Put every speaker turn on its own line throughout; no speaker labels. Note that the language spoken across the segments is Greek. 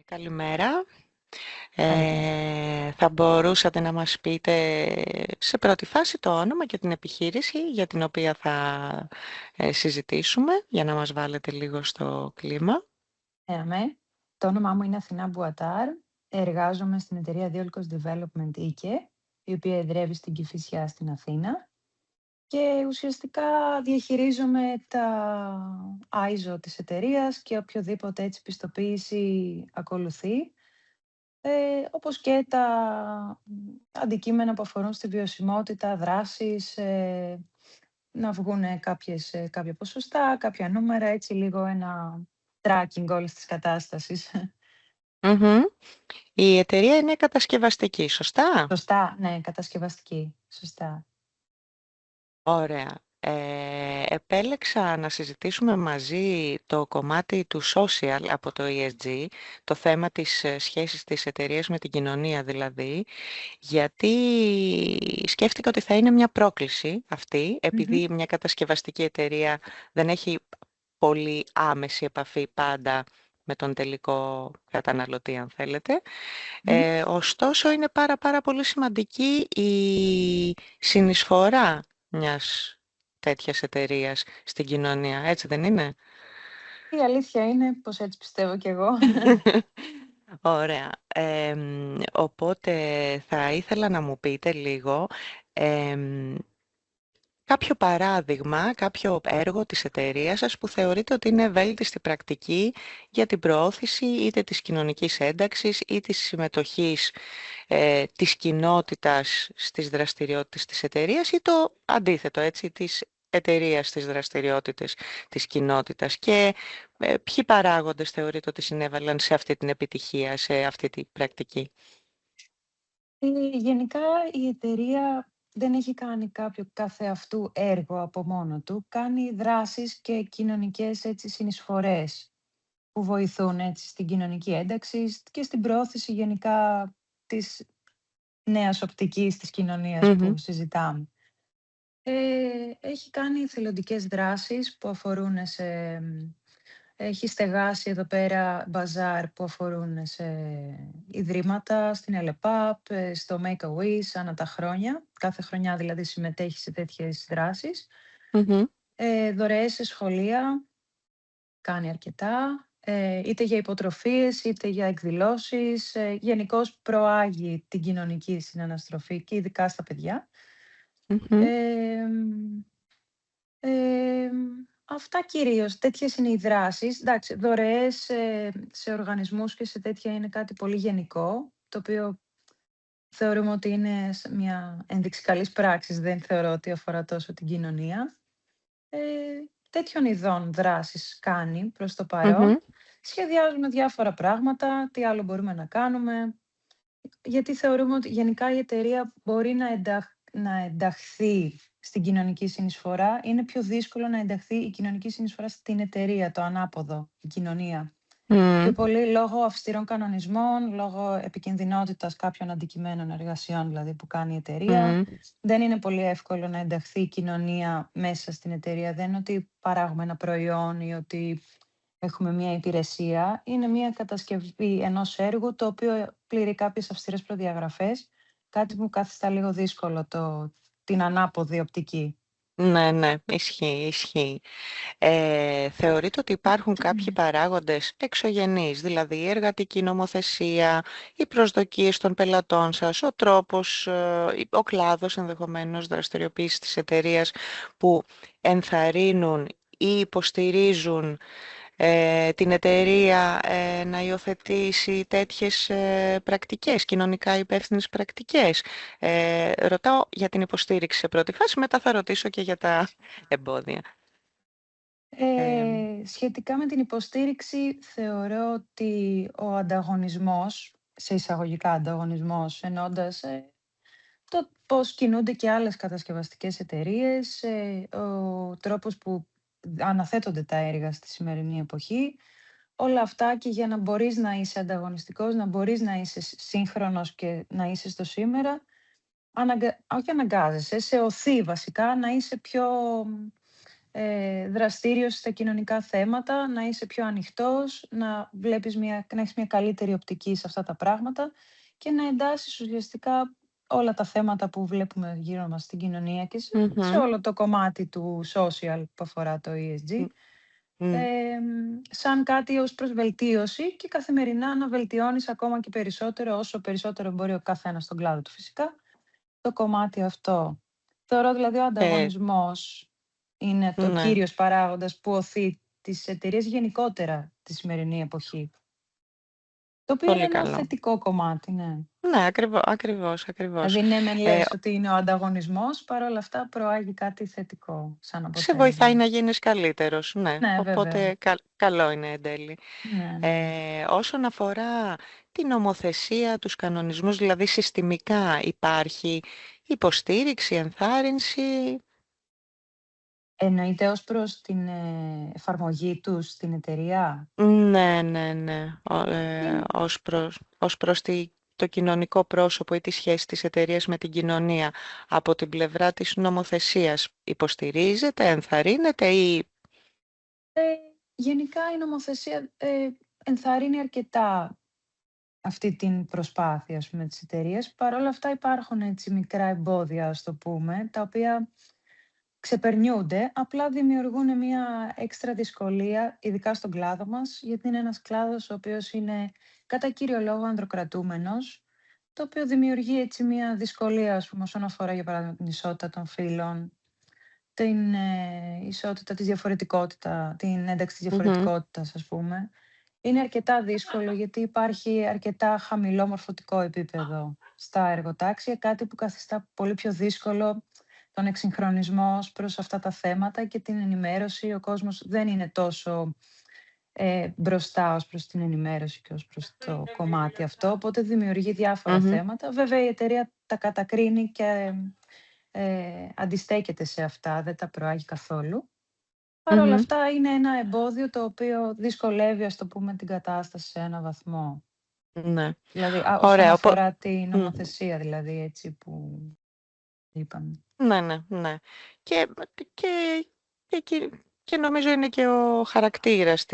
Καλημέρα.
Καλημέρα.
Θα μπορούσατε να μας πείτε σε πρώτη φάση το όνομα και την επιχείρηση για την οποία θα συζητήσουμε, για να μας βάλετε λίγο στο κλίμα.
Ναι. Το όνομά μου είναι Αθηνά Μπουατάρ. Εργάζομαι στην εταιρεία Diolkos Development IKE, η οποία εδρεύει στην Κηφισιά στην Αθήνα. Και ουσιαστικά διαχειρίζομαι τα ISO της εταιρείας και οποιοδήποτε έτσι πιστοποίηση ακολουθεί. Όπως και τα αντικείμενα που αφορούν στη βιωσιμότητα, δράσεις, να βγουν κάποια ποσοστά, κάποια νούμερα, έτσι λίγο ένα tracking όλης της κατάστασης.
Μμμ. Η εταιρεία είναι κατασκευαστική, σωστά?
Σωστά, ναι, κατασκευαστική, σωστά.
Ωραία. Επέλεξα να συζητήσουμε μαζί το κομμάτι του social από το ESG, το θέμα της σχέσης της εταιρείας με την κοινωνία δηλαδή, γιατί σκέφτηκα ότι θα είναι μια πρόκληση αυτή,
Μμμ.
επειδή μια κατασκευαστική εταιρεία δεν έχει πολύ άμεση επαφή πάντα με τον τελικό καταναλωτή, αν θέλετε.
Μμ.
Ωστόσο, είναι πάρα πολύ σημαντική η συνεισφορά μιας τέτοιας εταιρείας στην κοινωνία, έτσι δεν είναι?
Η αλήθεια είναι πως έτσι πιστεύω κι εγώ.
Ωραία. Οπότε θα ήθελα να μου πείτε λίγο εμ, κάποιο παράδειγμα, κάποιο έργο της εταιρείας σας που θεωρείτε ότι είναι βέλτιστη πρακτική για την προώθηση είτε της κοινωνικής ένταξης ή της συμμετοχής της κοινότητας στις δραστηριότητες της εταιρείας ή το αντίθετο, έτσι, της εταιρείας στις δραστηριότητες της κοινότητας και ποιοι παράγοντες θεωρείτε ότι συνέβαλαν σε αυτή την επιτυχία, σε αυτή την πρακτική.
Γενικά η εταιρεία δεν έχει κάνει κάποιο καθεαυτού έργο από μόνο του. Κάνει δράσεις και κοινωνικές έτσι συνεισφορές που βοηθούν έτσι στην κοινωνική ένταξη και στην προώθηση γενικά της νέας οπτικής της κοινωνίας
Μμμ.
που συζητάμε. Έχει κάνει εθελοντικές δράσεις που αφορούν έχει στεγάσει εδώ πέρα μπαζάρ που αφορούν σε ιδρύματα, στην ΕΛΕΠΑΠ, στο Make-A-Wish, ανά τα χρόνια. Κάθε χρονιά δηλαδή συμμετέχει σε τέτοιες δράσεις.
Μμμ.
Δωρεές σε σχολεία, κάνει αρκετά, είτε για υποτροφίες, είτε για εκδηλώσεις. Γενικώς προάγει την κοινωνική συναναστροφή και ειδικά στα παιδιά.
Μμμ.
Εμ, Αυτά κυρίως, τέτοιες είναι οι δράσεις. Εντάξει, δωρεές, σε οργανισμούς και σε τέτοια είναι κάτι πολύ γενικό, το οποίο θεωρούμε ότι είναι μια ένδειξη καλής πράξης, δεν θεωρώ ότι αφορά τόσο την κοινωνία. Ε, Τέτοιων ειδών δράσεις κάνει προς το
Μμμ.
παρόν. Σχεδιάζουμε διάφορα πράγματα, τι άλλο μπορούμε να κάνουμε, γιατί θεωρούμε ότι γενικά η εταιρεία μπορεί να ενταχθεί στην κοινωνική συνεισφορά. Είναι πιο δύσκολο να ενταχθεί η κοινωνική συνεισφορά στην εταιρεία, το ανάποδο, η κοινωνία.
Μμ.
Πιο πολύ λόγω αυστηρών κανονισμών, λόγω επικινδυνότητας κάποιων αντικειμένων εργασιών δηλαδή που κάνει η εταιρεία.
Μμ.
Δεν είναι πολύ εύκολο να ενταχθεί η κοινωνία μέσα στην εταιρεία. Δεν είναι ότι παράγουμε ένα προϊόν ή ότι έχουμε μια υπηρεσία. Είναι μια κατασκευή ενός έργου το οποίο πληρεί κάποιες αυστηρές προδιαγραφές, κάτι που καθιστά λίγο δύσκολο την ανάποδη οπτική.
Ναι, ισχύει. Θεωρείτε ότι υπάρχουν κάποιοι παράγοντες εξωγενείς, δηλαδή η εργατική νομοθεσία, οι προσδοκίες των πελατών σας, ο τρόπος, ο κλάδος ενδεχομένως δραστηριοποίησης της εταιρείας που ενθαρρύνουν ή υποστηρίζουν την εταιρεία να υιοθετήσει τέτοιες πρακτικές, κοινωνικά υπεύθυνες πρακτικές. Ρωτάω για την υποστήριξη σε πρώτη φάση, μετά θα ρωτήσω και για τα εμπόδια. Ε,
Σχετικά με την υποστήριξη, θεωρώ ότι ο ανταγωνισμός, σε εισαγωγικά ανταγωνισμός, εννοώντας το πώς κινούνται και άλλες κατασκευαστικές εταιρείες, ο τρόπος που αναθέτονται τα έργα στη σημερινή εποχή, όλα αυτά και για να μπορείς να είσαι ανταγωνιστικός, να μπορείς να είσαι σύγχρονος και να είσαι στο σήμερα, όχι αναγκάζεσαι, σε οθεί βασικά να είσαι πιο δραστήριος στα κοινωνικά θέματα, να είσαι πιο ανοιχτός, να έχεις μια καλύτερη οπτική σε αυτά τα πράγματα και να εντάσσεις ουσιαστικά όλα τα θέματα που βλέπουμε γύρω μας στην κοινωνία και σε
Μμμ.
όλο το κομμάτι του social που αφορά το ESG,
Μ.
σαν κάτι ως προς βελτίωση και καθημερινά να βελτιώνεις ακόμα και περισσότερο, όσο περισσότερο μπορεί ο καθένας στον κλάδο του φυσικά, το κομμάτι αυτό. Θεωρώ δηλαδή ο
Ε,
ανταγωνισμός είναι το
ναι,
κύριος παράγοντας που οθεί τις εταιρείες γενικότερα τη σημερινή εποχή. Το οποίο είναι
πολύ
ένα
καλό.
θετικό κομμάτι, ναι.
Ναι, ακριβώς, ακριβώς.
Δηλαδή ναι μεν
Ε,
λες ότι είναι ο ανταγωνισμός, παρ' όλα αυτά προάγει κάτι θετικό σαν
Σε βοηθάει
αποτέλεσμα.
να γίνεις καλύτερος, ναι,
Ναι, βέβαια.
οπότε καλό είναι εν τέλει.
Ναι, ναι.
Όσον αφορά την νομοθεσία, τους κανονισμούς, δηλαδή συστημικά υπάρχει υποστήριξη, ενθάρρυνση?
Εννοείται ως προς την, εφαρμογή τους στην εταιρεία.
Ναι, ναι, ναι.
Γεν
Ως προς το κοινωνικό πρόσωπο ή τη σχέση της εταιρείας με την κοινωνία, από την πλευρά της νομοθεσίας υποστηρίζεται, ενθαρρύνεται ή...
ε, γενικά η νομοθεσία, ενθαρρύνει αρκετά αυτή την προσπάθεια, ας πούμε, της εταιρείας. Παρ' όλα αυτά υπάρχουν έτσι μικρά εμπόδια, ας το πούμε, τα οποία ξεπερνιούνται, απλά δημιουργούν μια έξτρα δυσκολία, ειδικά στον κλάδο μας, γιατί είναι ένας κλάδος ο οποίος είναι κατά κύριο λόγο ανδροκρατούμενος, το οποίο δημιουργεί έτσι μια δυσκολία, ας πούμε, όσον αφορά για παράδειγμα την ισότητα των φύλων, την ισότητα της την ένταξη της
Μμμ,
διαφορετικότητας, ας πούμε. Είναι αρκετά δύσκολο γιατί υπάρχει αρκετά χαμηλό μορφωτικό επίπεδο στα εργοτάξια, κάτι που καθιστά πολύ πιο δύσκολο τον εξυγχρονισμό ως προς αυτά τα θέματα και την ενημέρωση. Ο κόσμος δεν είναι τόσο μπροστά ως προς την ενημέρωση και ως προς το κομμάτι αυτό, οπότε δημιουργεί διάφορα
μμμ,
θέματα. Βέβαια η εταιρεία τα κατακρίνει και αντιστέκεται σε αυτά, δεν τα προάγει καθόλου. Παρ' όλα
μμμ.
αυτά είναι ένα εμπόδιο το οποίο δυσκολεύει, ας το πούμε, την κατάσταση σε ένα βαθμό.
Ναι.
Δηλαδή, όσον
Ωραία.
αφορά τη
Μμ.
νομοθεσία δηλαδή έτσι που είπαμε.
Ναι, ναι, ναι. Και, και, και, και νομίζω είναι και ο χαρακτήρας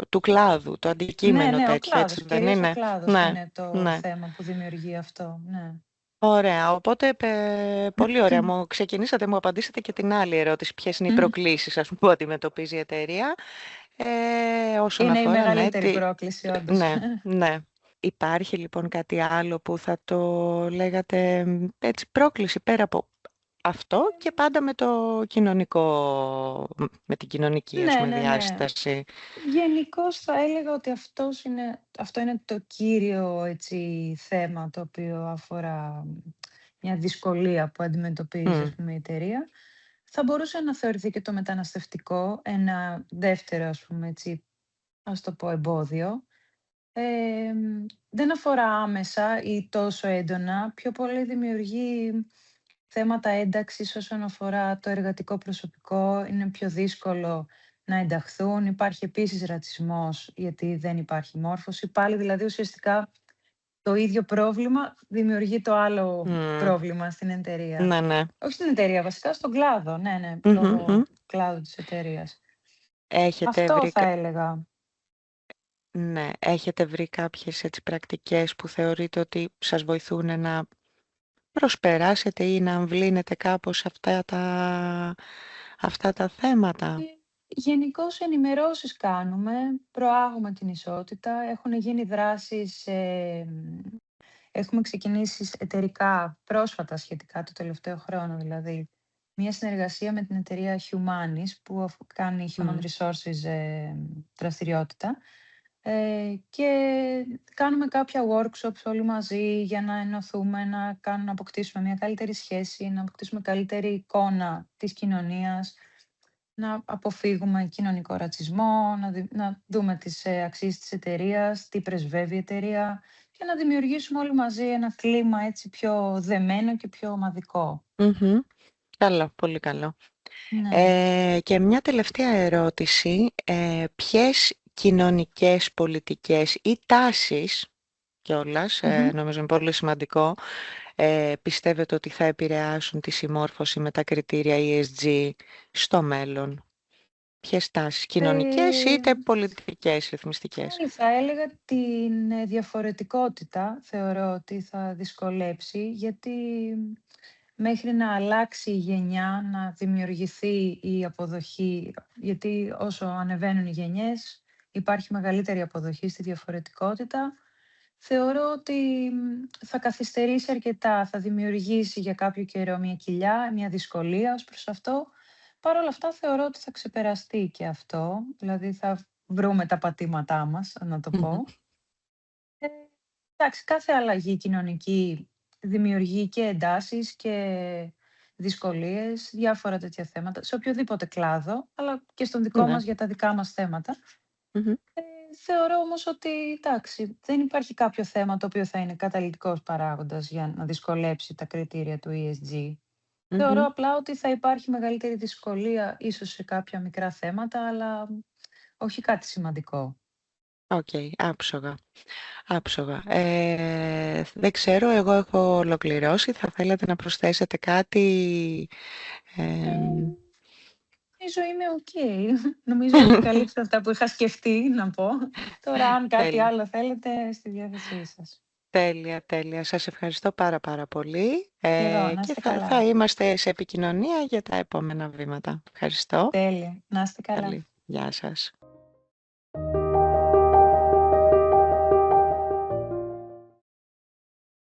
του κλάδου, το
Ναι,
αντικείμενο
ναι, ο
τέτοιο,
κλάδος,
έτσι δεν
κυρίως ο
είναι?
κλάδος
Ναι,
είναι το
ναι.
θέμα που δημιουργεί αυτό, ναι.
Ωραία. Οπότε, πολύ ωραία. Μου απαντήσατε και την άλλη ερώτηση. Ποιες είναι οι προκλήσεις, ας πούμε, που αντιμετωπίζει η εταιρεία. Όσον
Είναι η
αφορά, ναι,
μεγαλύτερη πρόκληση όντως.
ναι, ναι. Υπάρχει λοιπόν κάτι άλλο που θα το λέγατε έτσι πρόκληση πέρα από αυτό και πάντα με το κοινωνικό, με την κοινωνική ας
Ναι,
πούμε
ναι, ναι.
διάσταση.
Γενικώς θα έλεγα ότι αυτό είναι το κύριο έτσι θέμα το οποίο αφορά μια δυσκολία που αντιμετωπίζει ας
Μμ,
πούμε η εταιρεία. Θα μπορούσε να θεωρηθεί και το μεταναστευτικό ένα δεύτερο ας πούμε έτσι, ας το πω εμπόδιο. Δεν αφορά άμεσα ή τόσο έντονα, πιο πολύ δημιουργεί θέματα ένταξης όσον αφορά το εργατικό προσωπικό. Είναι πιο δύσκολο να ενταχθούν. Υπάρχει επίσης ρατσισμός, γιατί δεν υπάρχει μόρφωση. Πάλι δηλαδή ουσιαστικά το ίδιο πρόβλημα δημιουργεί το άλλο
μμ,
πρόβλημα στην εταιρεία.
ναι, ναι.
Όχι στην εταιρεία βασικά, στον κλάδο. Ναι, ναι,
Μμμ,
λόγω
μμ.
του κλάδου της εταιρείας.
Έχετε
Αυτό
βρει,
θα έλεγα.
ναι, έχετε βρει κάποιες έτσι πρακτικές που θεωρείτε ότι σας βοηθούν να προσπεράσετε ή να αμβλύνετε κάπως αυτά τα θέματα?
Γενικώς ενημερώσεις κάνουμε, προάγουμε την ισότητα, έχουν γίνει δράσεις, έχουμε ξεκινήσει εταιρικά πρόσφατα σχετικά το τελευταίο χρόνο δηλαδή, μια συνεργασία με την εταιρεία Humanis που κάνει human
Μμ,
resources δραστηριότητα και κάνουμε κάποια workshops όλοι μαζί για να ενωθούμε, να αποκτήσουμε μια καλύτερη σχέση, να αποκτήσουμε καλύτερη εικόνα της κοινωνίας, να αποφύγουμε κοινωνικό ρατσισμό, να δούμε τις αξίες της εταιρείας, τι πρεσβεύει η εταιρεία και να δημιουργήσουμε όλοι μαζί ένα κλίμα έτσι πιο δεμένο και πιο ομαδικό.
μμμ. Καλό, πολύ καλό.
Ναι.
Και μια τελευταία ερώτηση. Ποιες κοινωνικές πολιτικές ή τάσεις κιόλας,
Μμμ.
νομίζω είναι πολύ σημαντικό. Πιστεύετε ότι θα επηρεάσουν τη συμμόρφωση με τα κριτήρια ESG στο μέλλον? Ποιες τάσεις, κοινωνικές
Ε,
είτε πολιτικές, ρυθμιστικές?
θα έλεγα την διαφορετικότητα θεωρώ ότι θα δυσκολέψει, γιατί μέχρι να αλλάξει η γενιά, να δημιουργηθεί η αποδοχή, γιατί όσο ανεβαίνουν οι γενιές υπάρχει μεγαλύτερη αποδοχή στη διαφορετικότητα. Θεωρώ ότι θα καθυστερήσει αρκετά, θα δημιουργήσει για κάποιο καιρό μια κοιλιά, μια δυσκολία ως προς αυτό. Παρ' όλα αυτά θεωρώ ότι θα ξεπεραστεί και αυτό, δηλαδή θα βρούμε τα πατήματά μας, να το
Μμμ.
πω. Ε, εντάξει, κάθε αλλαγή κοινωνική δημιουργεί και εντάσεις και δυσκολίες, διάφορα τέτοια θέματα, σε οποιοδήποτε κλάδο, αλλά και στον δικό
Ναι.
μας για τα δικά μας θέματα.
Μμμ.
Ε, θεωρώ όμως ότι, εντάξει, δεν υπάρχει κάποιο θέμα το οποίο θα είναι καταλυτικός παράγοντας για να δυσκολέψει τα κριτήρια του ESG. Θεωρώ
Μμμ.
απλά ότι θα υπάρχει μεγαλύτερη δυσκολία ίσως σε κάποια μικρά θέματα, αλλά όχι κάτι σημαντικό.
Οκ, άψογα. Άψογα. Δεν ξέρω, εγώ έχω ολοκληρώσει. Θα θέλατε να προσθέσετε κάτι?
Ε,
εμ,
νομίζω είμαι οκ. Νομίζω ότι καλύψα αυτά που είχα σκεφτεί να πω. Τώρα αν κάτι
Τέλεια,
άλλο θέλετε, στη διάθεσή σας.
τέλεια, τέλεια. Σας ευχαριστώ πάρα πάρα πολύ,
Και εγώ, να
και
είστε
θα
καλά.
είμαστε σε επικοινωνία για τα επόμενα βήματα. Ευχαριστώ.
Τέλεια. Να είστε καλά.
Καλή. Γεια σας.